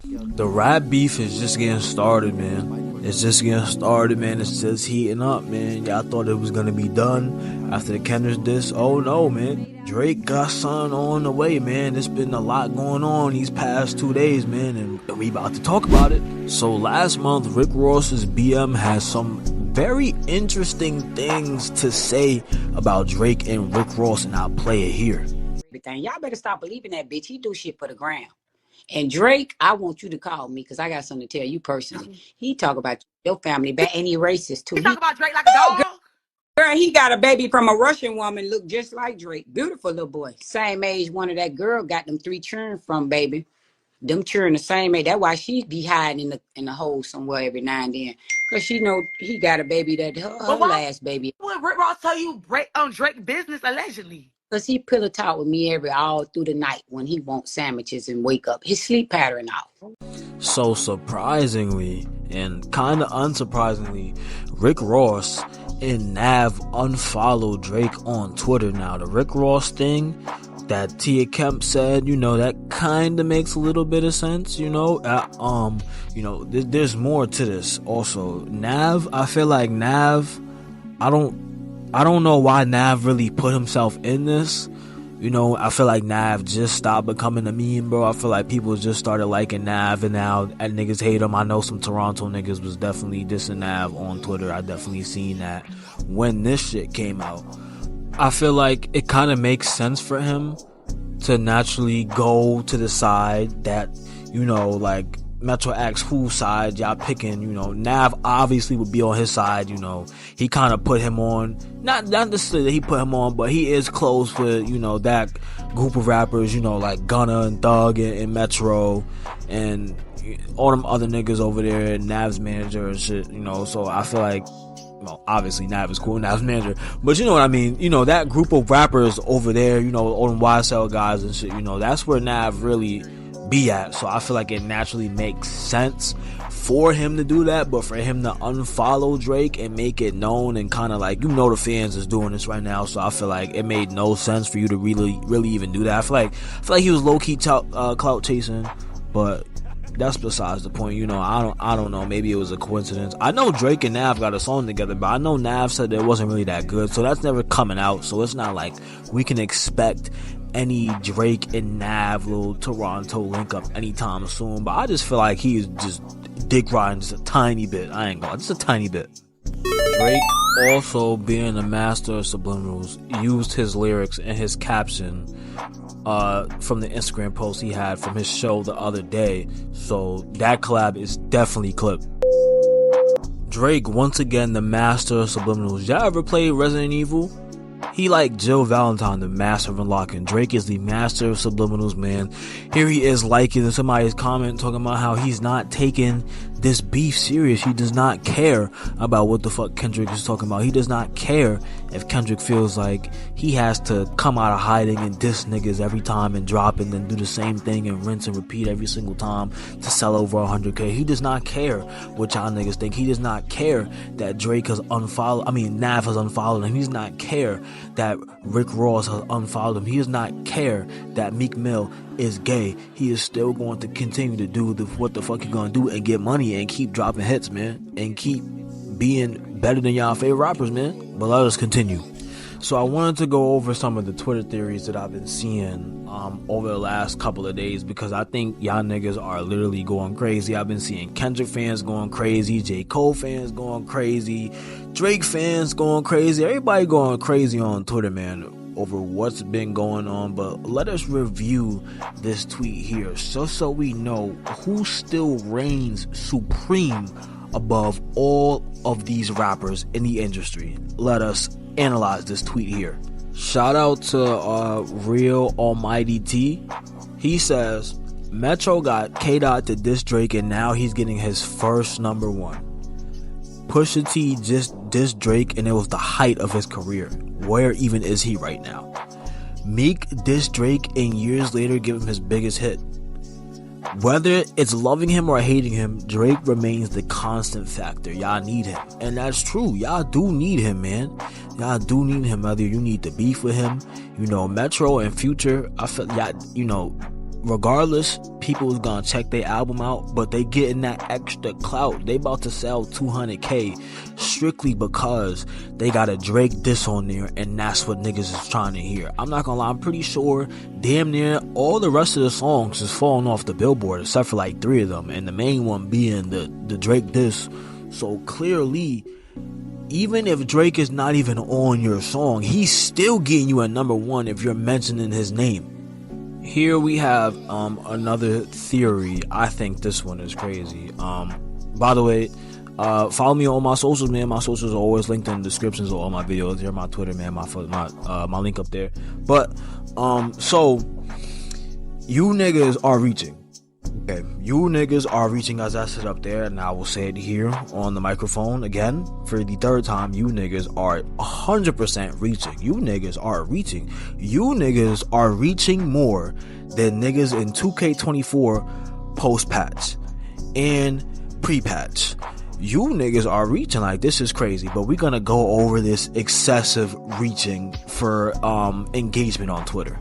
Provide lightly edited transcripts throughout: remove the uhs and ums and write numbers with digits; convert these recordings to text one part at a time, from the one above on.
The rap beef is just getting started, man. It's just getting started, man. It's just heating up, man. Y'all thought it was gonna be done after the Kendrick diss. Oh no, man. Drake got something on the way, man. There's been a lot going on these past 2 days, man, and we about to talk about it. So last month, Rick Ross's BM has some very interesting things to say about Drake and Rick Ross, and I'll play it here. Everything. Y'all better stop believing that bitch. He do shit for the gram. And Drake, I want you to call me because I got something to tell you personally. He talk about your family bad and he racist too. You talk about Drake like a dog? Girl, he got a baby from a Russian woman, look just like Drake. Beautiful little boy. Same age one of that girl got them 3 children from, baby. Them children the same age. That's why she be hiding in the hole somewhere every now and then. Because she know he got a baby that her last baby. Would Rick Ross tell you Drake business allegedly? Because he pillow talk with me all through the night when he wants sandwiches and wake up. His sleep pattern off. So surprisingly, and kind of unsurprisingly, Rick Ross and Nav unfollowed Drake on Twitter. Now, the Rick Ross thing that Tia Kemp said, that kind of makes a little bit of sense, there's more to this also. Nav, I feel like Nav, I don't know why Nav really put himself in this. I feel like Nav just stopped becoming a meme, bro. I feel like people just started liking Nav, and now niggas hate him. I know some Toronto niggas was definitely dissing Nav on Twitter. I definitely seen that when this shit came out. I feel like it kind of makes sense for him to naturally go to the side that, like Metro asks whose side y'all picking. Nav obviously would be on his side. He kind of put him on, not necessarily that he put him on, but he is close with that group of rappers, like Gunna and Thug and Metro and all them other niggas over there, and Nav's manager and shit. So I feel like, obviously Nav is cool, Nav's manager, but you know what I mean, that group of rappers over there, all them YSL guys and shit, that's where Nav really be at. So I feel like it naturally makes sense for him to do that, but for him to unfollow Drake and make it known and kind of like, the fans is doing this right now, so I feel like it made no sense for you to really even do that. I feel like he was low-key clout chasing, but that's besides the point. I don't know, maybe it was a coincidence. I know Drake and Nav got a song together, but I know Nav said it wasn't really that good, so that's never coming out, so it's not like we can expect any Drake and Nav little Toronto link up anytime soon. But I just feel like he is just dick riding just a tiny bit. I ain't gonna, just a tiny bit. Drake, also being a master of subliminals, used his lyrics in his caption from the Instagram post he had from his show the other day, so that collab is definitely clipped. Drake, once again, the master of subliminals. Y'all ever played Resident Evil? He like Jill Valentine, the master of unlocking. Drake is the master of subliminals, man. Here he is liking somebody's comment talking about how he's not taking this beef serious. He does not care about what the fuck Kendrick is talking about. He does not care if Kendrick feels like he has to come out of hiding and diss niggas every time and drop and then do the same thing and rinse and repeat every single time to sell over 100K. He does not care what y'all niggas think. He does not care that Drake has Nav has unfollowed him. He does not care that Rick Ross has unfollowed him. He does not care that Meek Mill is gay. He is still going to continue to do what the fuck he gonna do and get money and keep dropping hits, man, and keep being better than y'all favorite rappers, man. But let us continue. So I wanted to go over some of the Twitter theories that I've been seeing over the last couple of days, because I think y'all niggas are literally going crazy. I've been seeing Kendrick fans going crazy, J. Cole fans going crazy, Drake fans going crazy, everybody going crazy on Twitter, man, over what's been going on. But let us review this tweet here so we know who still reigns supreme above all of these rappers in the industry. Let us analyze this tweet here. Shout out to Real Almighty T. He says Metro got K-Dot to diss Drake and now he's getting his first number one. Pusha T just dissed Drake and it was the height of his career. Where even is he right now? Meek dissed Drake and years later give him his biggest hit. Whether it's loving him or hating him, Drake remains the constant factor. Y'all need him. And that's true. Y'all do need him, man. Y'all do need him. Whether you need to beef with him, Metro and Future, I feel y'all, regardless, people is gonna check their album out, but they getting that extra clout. They about to sell 200K strictly because they got a Drake diss on there, and that's what niggas is trying to hear. I'm not gonna lie, I'm pretty sure damn near all the rest of the songs is falling off the Billboard except for like 3 of them, and the main one being the Drake diss. So clearly, even if Drake is not even on your song, he's still getting you at number 1 if you're mentioning his name. Here we have another theory. I think this one is crazy. By the way, follow me on my socials, man. My socials are always linked in the descriptions of all my videos. Here, my Twitter, man, my link up there. But so you niggas are reaching. Okay, you niggas are reaching, as I said up there, and I will say it here on the microphone again for the 3rd time. You niggas are 100% reaching. You niggas are reaching. You niggas are reaching more than niggas in 2K24 post-patch and pre-patch. You niggas are reaching. Like, this is crazy, but we're gonna go over this excessive reaching for engagement on Twitter.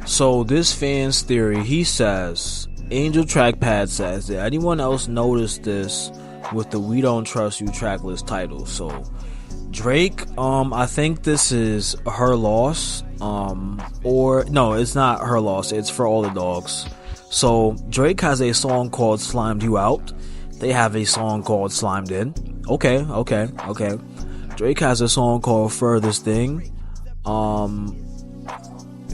So this fan's theory, he says, Angel Trackpad says, did anyone else notice this with the We Don't Trust You tracklist title? So Drake, I think this is Her Loss, or no, it's not Her Loss, it's For All the Dogs. So Drake has a song called Slimed You Out. They have a song called Slimed In. Okay. Drake has a song called Furthest Thing.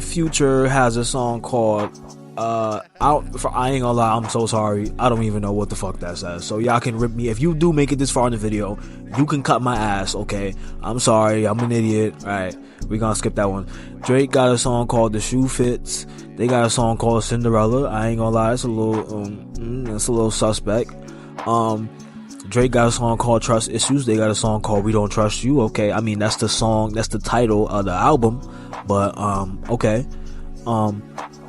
Future has a song called I ain't gonna lie, I'm so sorry, I don't even know what the fuck that says, so y'all can rip me. If you do make it this far in the video, you can cut my ass, okay? I'm sorry, I'm an idiot. Alright, we gonna skip that one. Drake got a song called The Shoe Fits. They got a song called Cinderella. I ain't gonna lie, it's a little suspect. Drake got a song called Trust Issues. They got a song called We Don't Trust You. Okay, I mean, that's the song, that's the title of the album, but okay.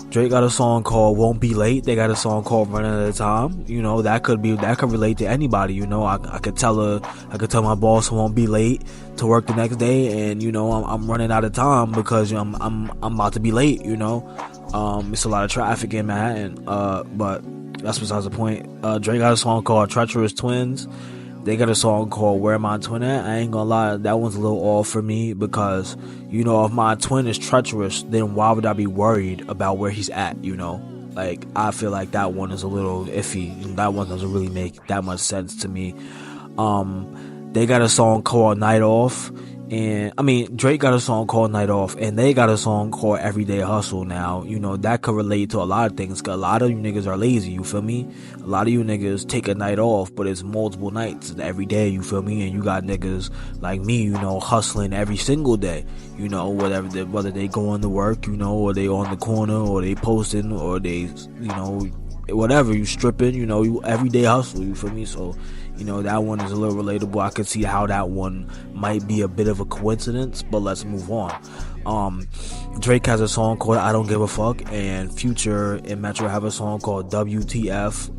Drake got a song called Won't Be Late. They got a song called Running Out of Time. You know, that could relate to anybody. You know, I could tell my boss I won't be late to work the next day, and you know, I'm running out of time because I'm about to be late. You know, it's a lot of traffic in Manhattan. But that's besides the point. Drake got a song called Treacherous Twins. They got a song called Where My Twin At. I ain't gonna lie, that one's a little off for me because, you know, if my twin is treacherous, then why would I be worried about where he's at, you know? Like, I feel like that one is a little iffy. That one doesn't really make that much sense to me. They got a song called Night Off. And, I mean, Drake got a song called Night Off, and they got a song called Everyday Hustle. Now, you know, that could relate to a lot of things, because a lot of you niggas are lazy, you feel me? A lot of you niggas take a night off, but it's multiple nights every day, you feel me? And you got niggas like me, you know, hustling every single day, you know, whether they going to work, you know, or they on the corner, or they posting, or they, you know, whatever, you stripping, you know, you everyday hustle, you feel me? So, you know, that one is a little relatable. I could see how that one might be a bit of a coincidence, but let's move on. Drake has a song called I Don't Give a Fuck, and Future and Metro have a song called WTF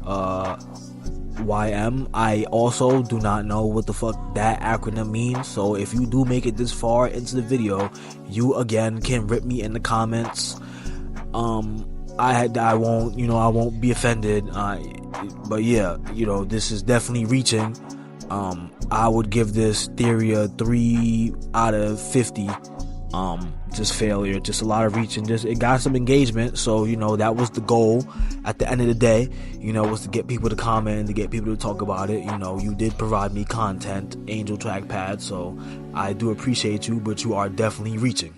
YM. I also do not know what the fuck that acronym means, so if you do make it this far into the video, you again can rip me in the comments. I won't be offended, but yeah, you know, this is definitely reaching. I would give this theory a 3 out of 50. Just failure, just a lot of reaching, just it got some engagement, so you know, that was the goal at the end of the day, you know, was to get people to comment, to get people to talk about it. You know, you did provide me content, Angel Trackpad, so I do appreciate you, but you are definitely reaching.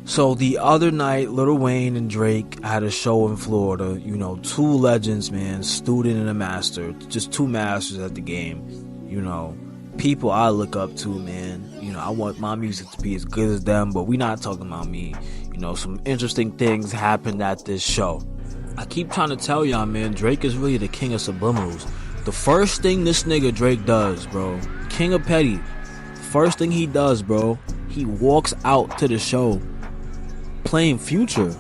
So the other night, Lil Wayne and Drake had a show in Florida. You know, 2 legends, man, student and a master, just 2 masters at the game. You know, people I look up to, man. You know, I want my music to be as good as them, but we not talking about me. You know, some interesting things happened at this show. I keep trying to tell y'all, man, Drake is really the king of subliminals. The first thing this nigga Drake does, bro, king of petty, first thing he does, bro, he walks out to the show playing Future.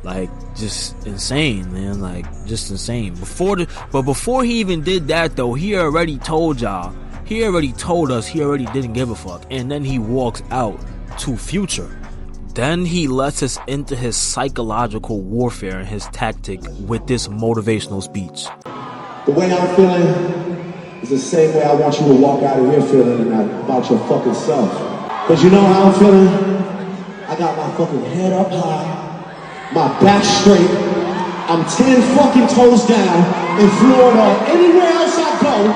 Like, just insane, man. Like, just insane. Before he even did that, though, he already told y'all, he already told us he already didn't give a fuck, and then he walks out to Future. Then he lets us into his psychological warfare and his tactic with this motivational speech. The way I'm feeling is the same way I want you to walk out of here feeling about your fucking self. Cause you know how I'm feeling? I got my fucking head up high, my back straight, I'm 10 fucking toes down in Florida or anywhere else I go,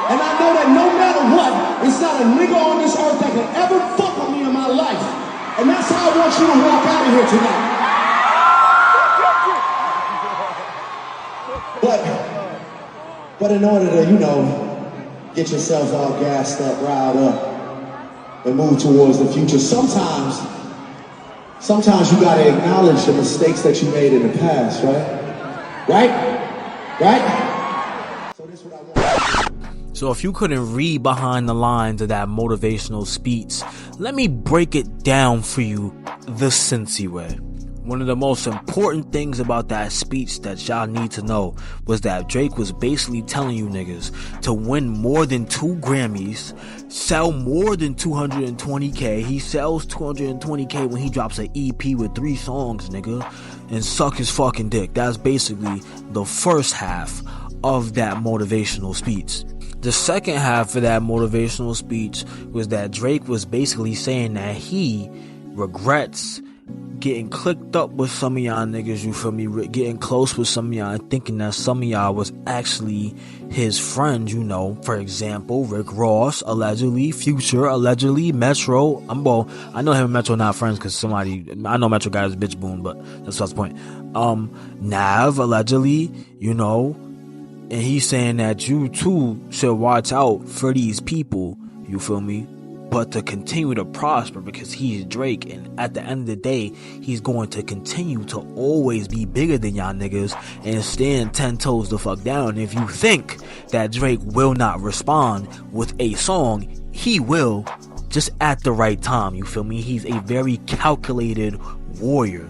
and I know that no matter what, it's not a nigga on this earth that can ever fuck with me in my life. And that's how I want you to walk out of here tonight. But in order to, you know, get yourself all gassed up, riled up, and move towards the future, sometimes you gotta acknowledge the mistakes that you made in the past, right? Right? So this is what I want. So if you couldn't read behind the lines of that motivational speech, let me break it down for you the Cincy way. One of the most important things about that speech that y'all need to know was that Drake was basically telling you niggas to win more than 2 Grammys, sell more than 220K. He sells 220K when he drops an EP with 3 songs, nigga, and suck his fucking dick. That's basically the first half of that motivational speech. The second half of that motivational speech was that Drake was basically saying that he regrets getting clicked up with some of y'all niggas, you feel me, getting close with some of y'all, thinking that some of y'all was actually his friends, you know, for example, Rick Ross, allegedly, Future, allegedly, Metro, I know him and Metro not friends, because I know Metro got his bitch boon, but that's not the point, Nav, allegedly, you know, and he's saying that you too should watch out for these people, you feel me, but to continue to prosper because he's Drake, and at the end of the day, he's going to continue to always be bigger than y'all niggas and stand 10 toes the fuck down. And if you think that Drake will not respond with a song, he will, just at the right time, you feel me? He's a very calculated warrior.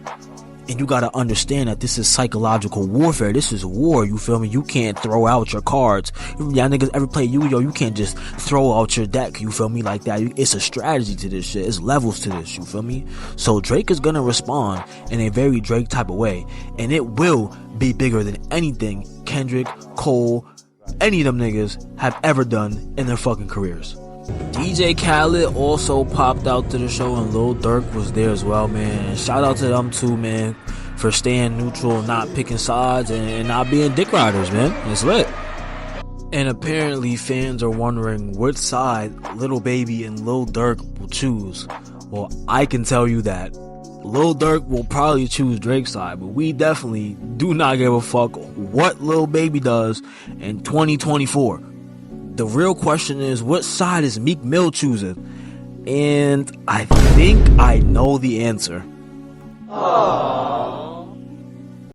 And you gotta understand that this is psychological warfare. This is war, you feel me? You can't throw out your cards. Y'all niggas ever play Yu-Gi-Oh? You can't just throw out your deck, you feel me, like that. It's a strategy to this shit. It's levels to this, you feel me? So Drake is gonna respond in a very Drake type of way. And it will be bigger than anything Kendrick, Cole, any of them niggas have ever done in their fucking careers. DJ Khaled also popped out to the show, and Lil Durk was there as well, man. And shout out to them too, man, for staying neutral, not picking sides, and not being dick riders, man. It's lit. And apparently fans are wondering which side Lil Baby and Lil Durk will choose. Well, I can tell you that Lil Durk will probably choose Drake's side, but we definitely do not give a fuck what Lil Baby does in 2024. The real question is, what side is Meek Mill choosing? And I think I know the answer. Aww.